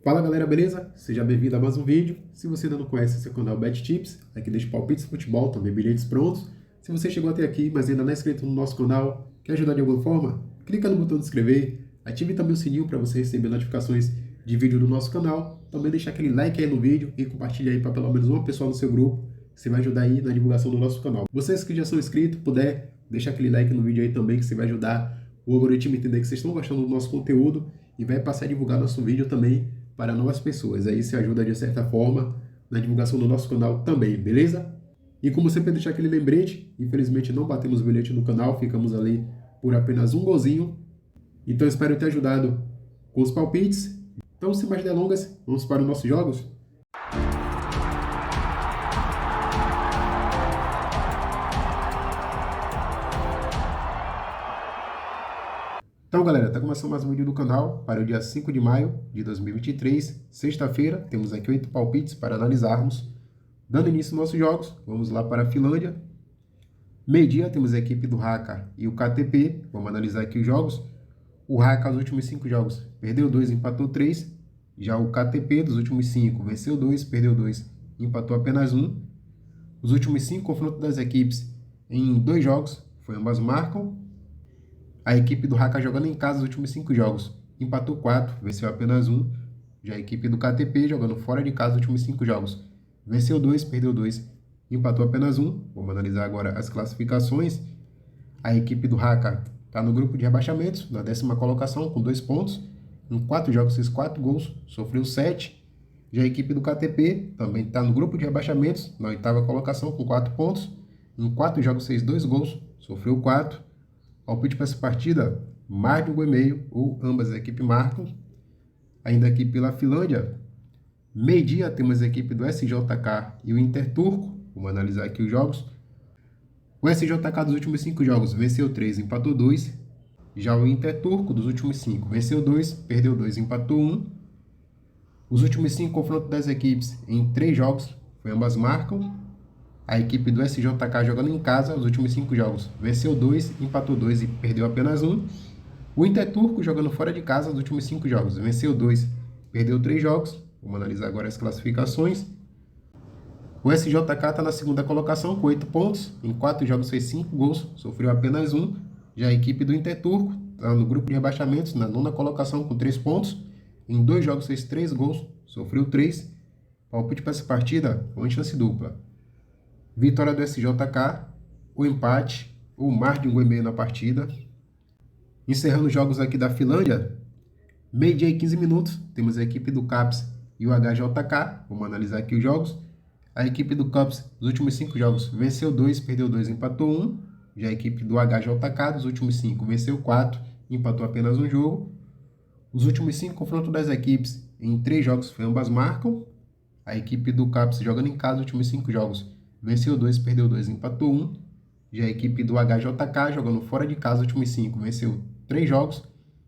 Fala galera, beleza? Seja bem-vindo a mais um vídeo. Se você ainda não conhece esse canal Bet Tips, aqui deixa palpites de futebol, também bilhetes prontos. Se você chegou até aqui, mas ainda não é inscrito no nosso canal, quer ajudar de alguma forma? Clica no botão de inscrever, ative também o sininho para você receber notificações de vídeo do nosso canal. Também deixa aquele like aí no vídeo e compartilha aí para pelo menos uma pessoa no seu grupo, que você vai ajudar aí na divulgação do nosso canal. Vocês que já são inscritos, puder, deixa aquele like no vídeo aí também, que você vai ajudar o algoritmo a entender que vocês estão gostando do nosso conteúdo e vai passar a divulgar nosso vídeo também para novas pessoas. Aí se ajuda de certa forma na divulgação do nosso canal também, beleza? E como sempre, deixar aquele lembrete, infelizmente não batemos o bilhete no canal, ficamos ali por apenas um golzinho. Então espero ter ajudado com os palpites. Então, sem mais delongas, vamos para os nossos jogos? Então, galera, tá começando mais um vídeo do canal para o dia 5 de maio de 2023, sexta-feira. Temos aqui 8 palpites para analisarmos. Dando início aos nossos jogos, vamos lá para a Finlândia. Meio-dia temos a equipe do Haka e o KTP. Vamos analisar aqui os jogos. O Haka, os últimos 5 jogos, perdeu 2, empatou 3. Já o KTP, dos últimos 5, venceu 2, perdeu 2, empatou apenas 1. Os últimos 5 confrontos das equipes em 2 jogos, foi ambas marcam. A equipe do Haka jogando em casa os últimos 5 jogos, empatou 4, venceu apenas 1. Já a equipe do KTP jogando fora de casa os últimos 5 jogos, venceu 2, perdeu 2, empatou apenas 1. Vamos analisar agora as classificações. A equipe do Haka está no grupo de rebaixamentos, na 10ª colocação, com 2 pontos. Em 4 jogos fez 4 gols, sofreu 7. Já a equipe do KTP também está no grupo de rebaixamentos, na 8ª colocação, com 4 pontos. Em 4 jogos fez 2 gols, sofreu 4. Palpite para essa partida, mais de um gol e meio, ou ambas as equipes marcam. Ainda aqui pela Finlândia, meio-dia temos a equipe do SJK e o Interturco. Vamos analisar aqui os jogos. O SJK dos últimos 5 jogos venceu 3, empatou 2. Já o Interturco dos últimos 5 venceu 2, perdeu 2, empatou 1. Os últimos 5 confrontos das equipes em 3 jogos, foi ambas marcam. A equipe do SJK jogando em casa os últimos 5 jogos venceu 2, empatou 2 e perdeu apenas 1. O Interturco jogando fora de casa os últimos 5 jogos venceu 2, perdeu 3 jogos. Vamos analisar agora as classificações. O SJK está na 2ª colocação com 8 pontos. Em 4 jogos fez 5 gols, sofreu apenas 1. Já a equipe do Interturco está no grupo de rebaixamentos, na 9ª colocação com 3 pontos. Em 2 jogos fez 3 gols, sofreu 3. Palpite para essa partida, uma chance dupla. Vitória do SJK, o empate, ou mais de um gol e meio na partida. Encerrando os jogos aqui da Finlândia, meio-dia e 15 minutos, temos a equipe do CAPS e o HJK. Vamos analisar aqui os jogos. A equipe do CAPS, nos últimos 5 jogos, venceu 2, perdeu 2, empatou 1. Já a equipe do HJK, dos últimos 5, venceu 4, empatou apenas um jogo. Os últimos 5 confrontos das equipes em 3 jogos, foi ambas marcam. A equipe do CAPS jogando em casa os últimos 5 jogos, venceu 2, perdeu 2, empatou 1. Já a equipe do HJK jogando fora de casa os últimos 5, venceu 3 jogos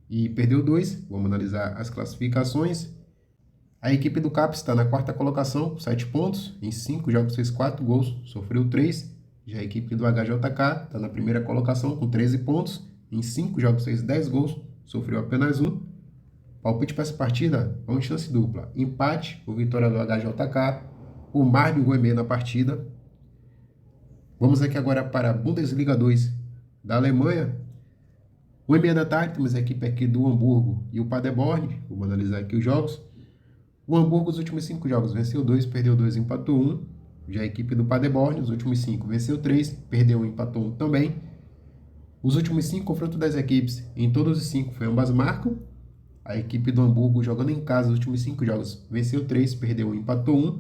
e perdeu 2. Vamos analisar as classificações. A equipe do CAPS está na 4ª colocação, com 7 pontos. Em 5 jogos fez 4 gols, sofreu 3. Já a equipe do HJK está na 1ª colocação, com 13 pontos. Em 5 jogos fez 10 gols, sofreu apenas 1. Palpite para essa partida, uma chance dupla. Empate, ou vitória do HJK, ou mais de um gol e meio na partida. Vamos aqui agora para a Bundesliga 2 da Alemanha. 1h30 da tarde, temos a equipe aqui do Hamburgo e o Paderborn. Vamos analisar aqui os jogos. O Hamburgo, os últimos 5 jogos, venceu 2, perdeu 2, empatou 1. Já a equipe do Paderborn, os últimos 5, venceu 3, perdeu 1, empatou 1 também. Os últimos 5 confrontos das equipes, em todos os 5, foi ambas marcam. A equipe do Hamburgo, jogando em casa os últimos 5 jogos, venceu 3, perdeu 1, empatou 1.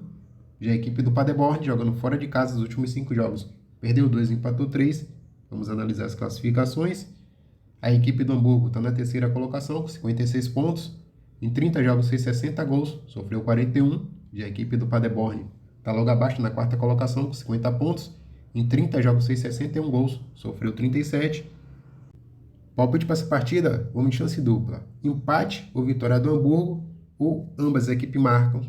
Já a equipe do Paderborn, jogando fora de casa os últimos 5 jogos, perdeu 2, empatou 3. Vamos analisar as classificações. A equipe do Hamburgo está na 3ª colocação, com 56 pontos. Em 30 jogos fez 60 gols, sofreu 41. Já a equipe do Paderborn está logo abaixo na 4ª colocação, com 50 pontos. Em 30 jogos fez 61 gols, sofreu 37. Palpite para essa partida, vamos de chance dupla. Empate ou vitória do Hamburgo, ou ambas as equipes marcam.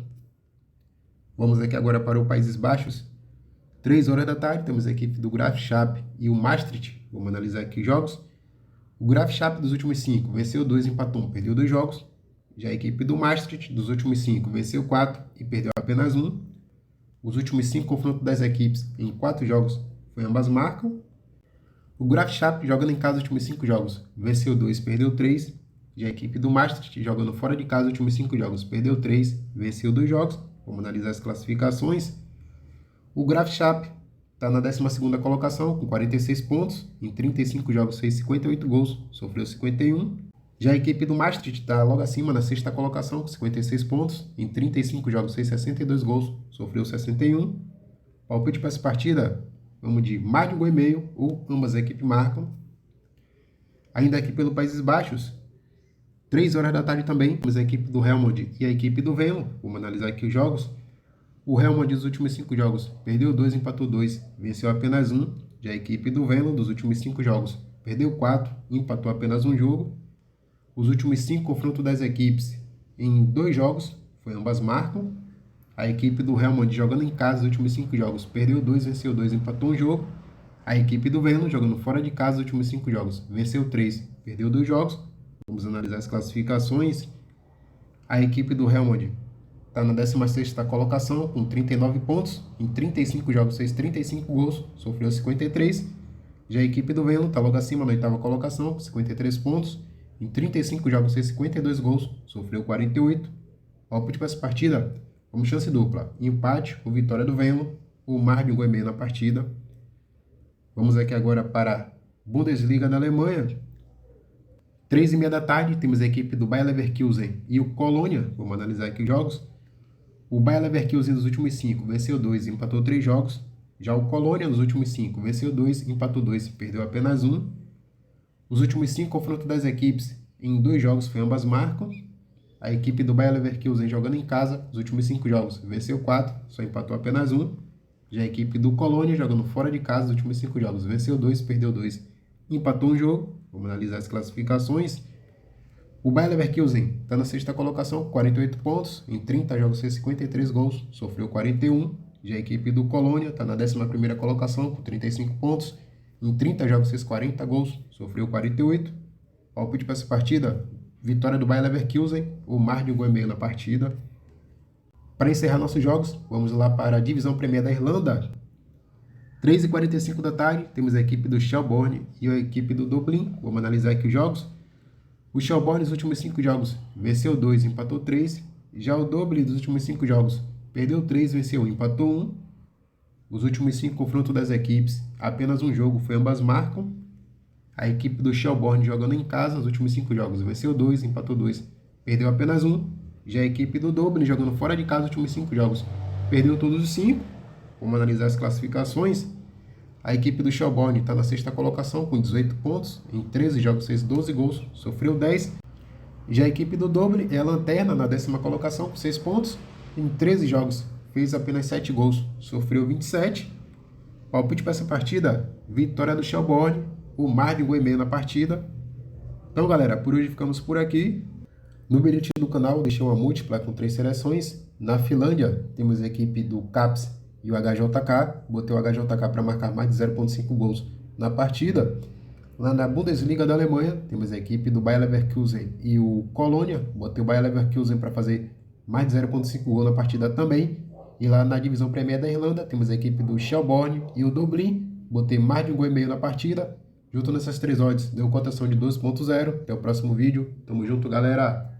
Vamos aqui agora para o Países Baixos. 3 horas da tarde, temos a equipe do Graafschap e o Maastricht. Vamos analisar aqui os jogos. O Graafschap dos últimos 5, venceu 2, empatou 1, perdeu 2 jogos. Já a equipe do Maastricht, dos últimos 5, venceu 4 e perdeu apenas 1. Os últimos 5 confrontos das equipes em 4 jogos foi ambas marcam. O Graf Schaap, jogando em casa os últimos 5 jogos, venceu 2, perdeu 3. Já a equipe do Maastricht, jogando fora de casa os últimos 5 jogos, perdeu 3, venceu 2 jogos. Vamos analisar as classificações. O Graf Schaap está na 12ª colocação, com 46 pontos. Em 35 jogos fez 58 gols, sofreu 51. Já a equipe do Maastricht está logo acima, na 6ª colocação, com 56 pontos. Em 35 jogos fez 62 gols, sofreu 61. Palpite para essa partida, vamos de mais de 1,5 ou ambas as equipes marcam. Ainda aqui pelo Países Baixos, 3 horas da tarde também, temos a equipe do Helmond e a equipe do Venlo. Vamos analisar aqui os jogos. O Helmond dos últimos 5 jogos perdeu 2, empatou 2, venceu apenas 1. Já a equipe do Venlo dos últimos 5 jogos perdeu 4, empatou apenas 1 jogo. Os últimos 5 confrontos das equipes em 2 jogos, foi ambas marcam. A equipe do Helmond jogando em casa os últimos 5 jogos, perdeu 2, venceu 2, empatou 1 jogo. A equipe do Venlo jogando fora de casa os últimos 5 jogos, venceu 3, perdeu 2 jogos. Vamos analisar as classificações. A equipe do Helmond está na 16ª colocação com 39 pontos. Em 35 jogos fez 35 gols, sofreu 53. Já a equipe do Venlo está logo acima na 8ª colocação com 53 pontos. Em 35 jogos fez 52 gols, sofreu 48. Palpite para essa partida, vamos chance dupla. Empate ou vitória do Venlo, ou mais de 1,5 na partida. Vamos aqui agora para a Bundesliga da Alemanha. 3h30 da tarde, temos a equipe do Bayer Leverkusen e o Colônia. Vamos analisar aqui os jogos. O Bayer Leverkusen dos últimos 5 venceu 2 e empatou 3 jogos. Já o Colônia nos últimos 5 venceu 2, empatou 2 e perdeu apenas 1. Os últimos 5 confrontos das equipes em 2 jogos foi ambas marcam. A equipe do Bayer Leverkusen jogando em casa, os últimos 5 jogos venceu 4, só empatou apenas 1. Já a equipe do Colônia jogando fora de casa, os últimos 5 jogos venceu 2, perdeu 2, empatou 1 jogo. Vamos analisar as classificações. O Bayer Leverkusen está na 6ª colocação com 48 pontos. Em 30 jogos fez 53 gols, sofreu 41. Já a equipe do Colônia está na 11ª colocação com 35 pontos. Em 30 jogos fez 40 gols, sofreu 48. Palpite para essa partida, vitória do Bayer Leverkusen, ou mais de 1,5 na partida. Para encerrar nossos jogos, vamos lá para a Divisão Premier da Irlanda. 3h45 da tarde, temos a equipe do Shelbourne e a equipe do Dublin. Vamos analisar aqui os jogos. O Shelbourne nos últimos 5 jogos venceu 2, empatou 3. Já o Dublin dos últimos 5 jogos perdeu 3, venceu 1, empatou 1. Os últimos 5 confrontos das equipes, apenas um jogo, foi ambas marcam. A equipe do Shelbourne jogando em casa, nos últimos 5 jogos, venceu 2, empatou 2, perdeu apenas 1. Já a equipe do Dublin jogando fora de casa, nos últimos 5 jogos, perdeu todos os 5. Vamos analisar as classificações. A equipe do Shelbourne está na 6ª colocação com 18 pontos. Em 13 jogos fez 12 gols, sofreu 10. Já a equipe do Dublin é a lanterna na 10ª colocação com 6 pontos. Em 13 jogos fez apenas 7 gols, sofreu 27. Palpite para essa partida, vitória do Shelbourne, o mais de 1,5 na partida. Então galera, por hoje ficamos por aqui. No bilhete do canal deixei uma múltipla com 3 seleções. Na Finlândia temos a equipe do Caps e o HJK. Botei o HJK para marcar mais de 0,5 gols na partida. Lá na Bundesliga da Alemanha temos a equipe do Bayer Leverkusen e o Colônia. Botei o Bayer Leverkusen para fazer mais de 0,5 gols na partida também. E lá na divisão Premier da Irlanda temos a equipe do Shelbourne e o Dublin. Botei mais de 1,5 na partida. Juntando essas 3 odds, deu cotação de 12,0. Até o próximo vídeo. Tamo junto, galera!